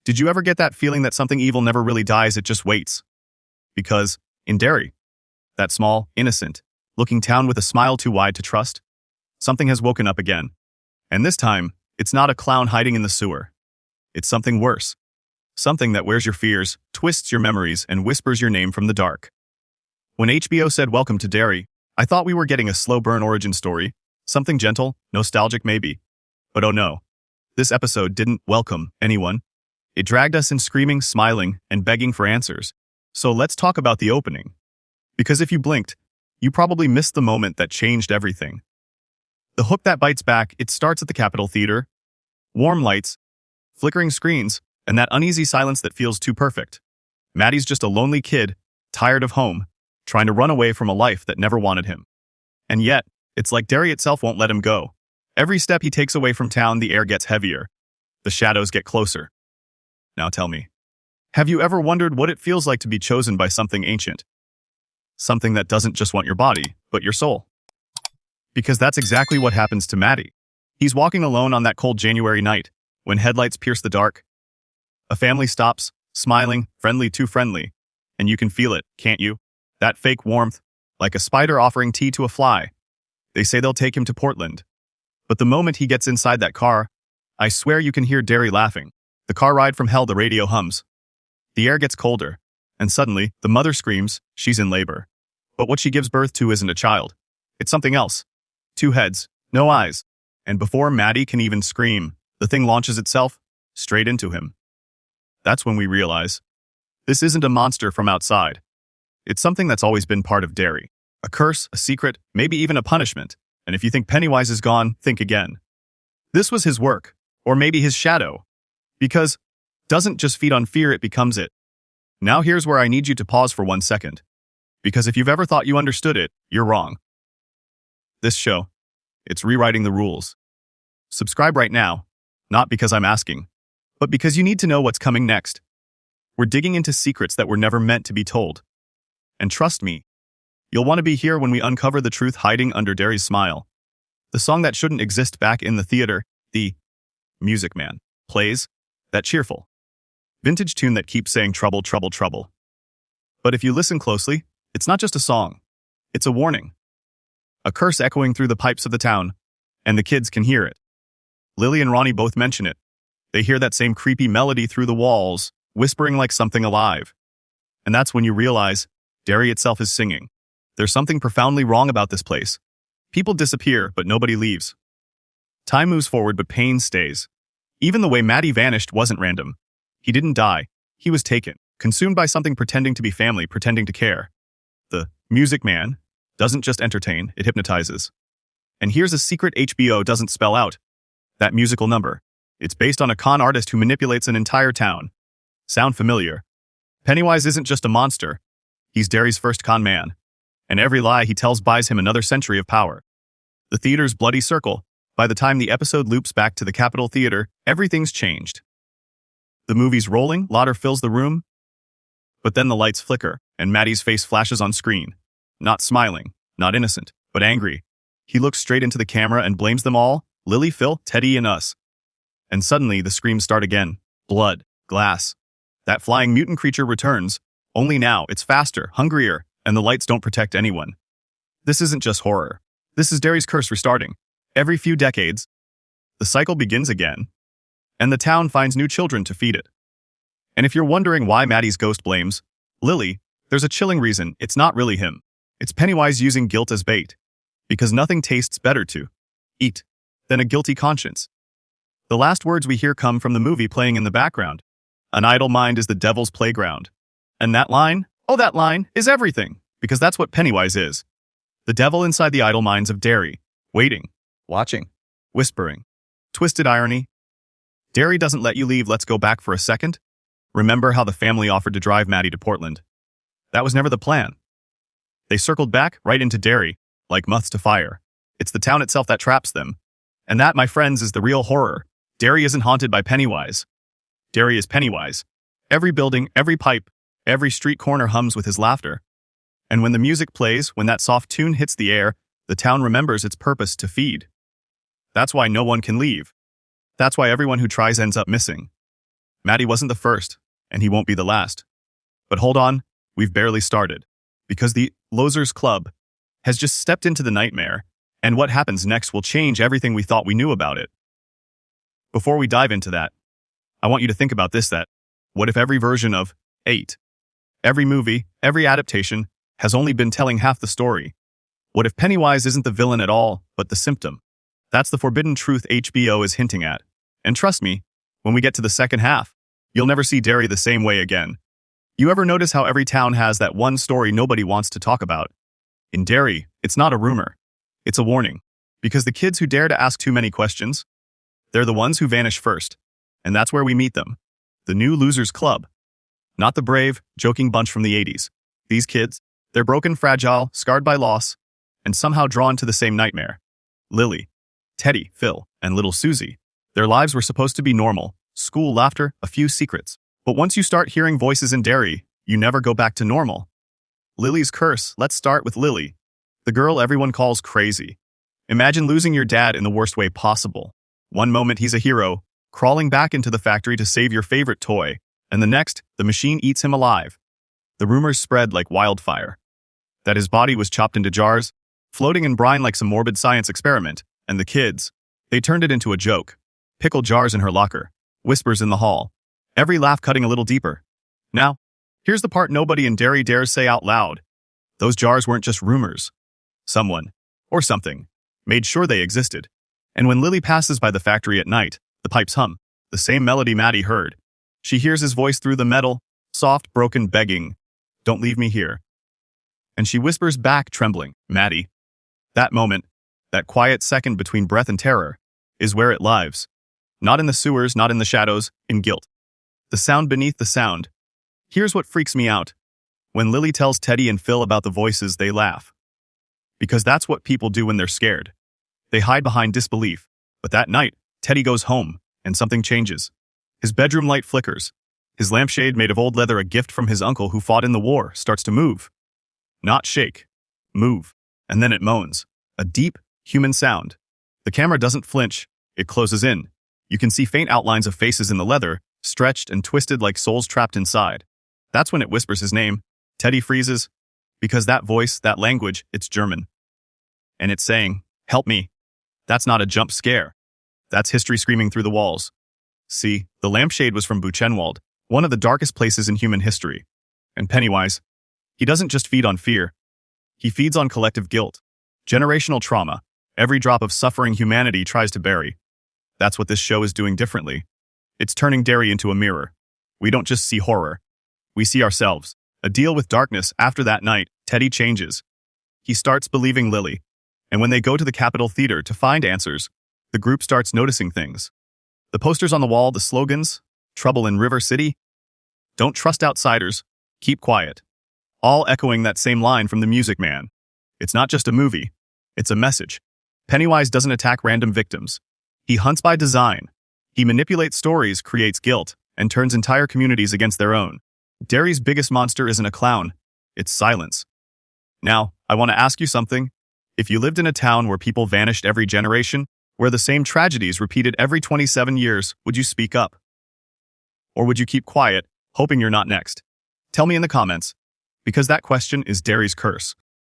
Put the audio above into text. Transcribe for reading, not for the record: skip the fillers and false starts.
Did you ever get that feeling that something evil never really dies, it just waits? Because, in Derry, that small, innocent, looking town with a smile too wide to trust, something has woken up again. And this time, it's not a clown hiding in the sewer. It's something worse. Something that wears your fears, twists your memories, and whispers your name from the dark. When HBO said welcome to Derry, I thought we were getting a slow burn origin story, something gentle, nostalgic maybe. But oh no. This episode didn't welcome anyone. It dragged us in screaming, smiling, and begging for answers. So let's talk about the opening. Because if you blinked, you probably missed the moment that changed everything. The hook that bites back, it starts at the Capitol Theater. Warm lights, flickering screens, and that uneasy silence that feels too perfect. Maddie's just a lonely kid, tired of home, trying to run away from a life that never wanted him. And yet, it's like Derry itself won't let him go. Every step he takes away from town, the air gets heavier. The shadows get closer. Now tell me, have you ever wondered what it feels like to be chosen by something ancient? Something that doesn't just want your body, but your soul. Because that's exactly what happens to Maddie. He's walking alone on that cold January night, when headlights pierce the dark. A family stops, smiling, friendly, too friendly. And you can feel it, can't you? That fake warmth, like a spider offering tea to a fly. They say they'll take him to Portland. But the moment he gets inside that car, I swear you can hear Derry laughing. The car ride from hell, the radio hums. The air gets colder, and suddenly, the mother screams, she's in labor. But what she gives birth to isn't a child. It's something else. 2 heads, no eyes. And before Maddie can even scream, the thing launches itself straight into him. That's when we realize, this isn't a monster from outside. It's something that's always been part of Derry. A curse, a secret, maybe even a punishment. And if you think Pennywise is gone, think again. This was his work, or maybe his shadow. Because doesn't just feed on fear, it becomes it. Now here's where I need you to pause for 1 second. Because if you've ever thought you understood it, you're wrong. This show, it's rewriting the rules. Subscribe right now, not because I'm asking, but because you need to know what's coming next. We're digging into secrets that were never meant to be told. And trust me, you'll want to be here when we uncover the truth hiding under Derry's smile. The song that shouldn't exist back in the theater, the Music Man, plays, that cheerful, vintage tune that keeps saying trouble, trouble, trouble. But if you listen closely, it's not just a song. It's a warning. A curse echoing through the pipes of the town, and the kids can hear it. Lily and Ronnie both mention it. They hear that same creepy melody through the walls, whispering like something alive. And that's when you realize, Derry itself is singing. There's something profoundly wrong about this place. People disappear, but nobody leaves. Time moves forward, but pain stays. Even the way Maddie vanished wasn't random. He didn't die. He was taken, consumed by something pretending to be family, pretending to care. The Music Man doesn't just entertain, it hypnotizes. And here's a secret HBO doesn't spell out. That musical number. It's based on a con artist who manipulates an entire town. Sound familiar? Pennywise isn't just a monster. He's Derry's first con man. And every lie he tells buys him another century of power. The theater's bloody circle. By the time the episode loops back to the Capitol Theater, everything's changed. The movie's rolling, laughter fills the room. But then the lights flicker, and Maddie's face flashes on screen. Not smiling, not innocent, but angry. He looks straight into the camera and blames them all, Lily, Phil, Teddy, and us. And suddenly the screams start again. Blood, glass. That flying mutant creature returns. Only now, it's faster, hungrier, and the lights don't protect anyone. This isn't just horror. This is Derry's curse restarting. Every few decades, the cycle begins again, and the town finds new children to feed it. And if you're wondering why Maddie's ghost blames Lily, there's a chilling reason. It's not really him. It's Pennywise using guilt as bait. Because nothing tastes better to eat than a guilty conscience. The last words we hear come from the movie playing in the background. An idle mind is the devil's playground. And that line? Oh, that line is everything. Because that's what Pennywise is. The devil inside the idle minds of Derry. Waiting. Watching. Whispering. Twisted irony. Derry doesn't let you leave. Let's go back for a second. Remember how the family offered to drive Maddie to Portland? That was never the plan. They circled back right into Derry, like moths to fire. It's the town itself that traps them. And that, my friends, is the real horror. Derry isn't haunted by Pennywise. Derry is Pennywise. Every building, every pipe, every street corner hums with his laughter. And when the music plays, when that soft tune hits the air, the town remembers its purpose to feed. That's why no one can leave. That's why everyone who tries ends up missing. Maddie wasn't the first, and he won't be the last. But hold on, we've barely started. Because the Losers Club has just stepped into the nightmare, and what happens next will change everything we thought we knew about it. Before we dive into that, I want you to think about this: that what if every version of 8, every movie, every adaptation, has only been telling half the story? What if Pennywise isn't the villain at all, but the symptom? That's the forbidden truth HBO is hinting at. And trust me, when we get to the second half, you'll never see Derry the same way again. You ever notice how every town has that one story nobody wants to talk about? In Derry, it's not a rumor. It's a warning. Because the kids who dare to ask too many questions, they're the ones who vanish first. And that's where we meet them. The new Losers Club. Not the brave, joking bunch from the 80s. These kids, they're broken, fragile, scarred by loss, and somehow drawn to the same nightmare. Lily, Teddy, Phil, and little Susie. Their lives were supposed to be normal. School, laughter, a few secrets. But once you start hearing voices in Derry, you never go back to normal. Lily's curse. Let's start with Lily, the girl everyone calls crazy. Imagine losing your dad in the worst way possible. One moment he's a hero, crawling back into the factory to save your favorite toy, and the next, the machine eats him alive. The rumors spread like wildfire. That his body was chopped into jars, floating in brine like some morbid science experiment, and the kids, they turned it into a joke. Pickle jars in her locker, whispers in the hall, every laugh cutting a little deeper. Now, here's the part nobody in Derry dares say out loud. Those jars weren't just rumors. Someone, or something, made sure they existed. And when Lily passes by the factory at night, the pipes hum, the same melody Maddie heard. She hears his voice through the metal, soft, broken, begging, "Don't leave me here." And she whispers back, trembling, "Maddie." That moment, that quiet second between breath and terror, is where it lives. Not in the sewers, not in the shadows, in guilt. The sound beneath the sound. Here's what freaks me out. When Lily tells Teddy and Phil about the voices, they laugh. Because that's what people do when they're scared. They hide behind disbelief. But that night, Teddy goes home, and something changes. His bedroom light flickers. His lampshade, made of old leather, a gift from his uncle who fought in the war, starts to move. Not shake. Move. And then it moans. A deep, human sound. The camera doesn't flinch. It closes in. You can see faint outlines of faces in the leather, stretched and twisted like souls trapped inside. That's when it whispers his name. Teddy freezes. Because that voice, that language, it's German. And it's saying, "Help me." That's not a jump scare. That's history screaming through the walls. See, the lampshade was from Buchenwald, one of the darkest places in human history. And Pennywise, he doesn't just feed on fear. He feeds on collective guilt. Generational trauma. Every drop of suffering humanity tries to bury. That's what this show is doing differently. It's turning Derry into a mirror. We don't just see horror. We see ourselves. A deal with darkness. After that night, Teddy changes. He starts believing Lily. And when they go to the Capitol Theater to find answers, the group starts noticing things. The posters on the wall, the slogans, "Trouble in River City," "Don't trust outsiders," "Keep quiet," all echoing that same line from The Music Man. It's not just a movie. It's a message. Pennywise doesn't attack random victims. He hunts by design. He manipulates stories, creates guilt, and turns entire communities against their own. Derry's biggest monster isn't a clown. It's silence. Now, I want to ask you something. If you lived in a town where people vanished every generation, where the same tragedies repeated every 27 years, would you speak up? Or would you keep quiet, hoping you're not next? Tell me in the comments, because that question is Derry's curse.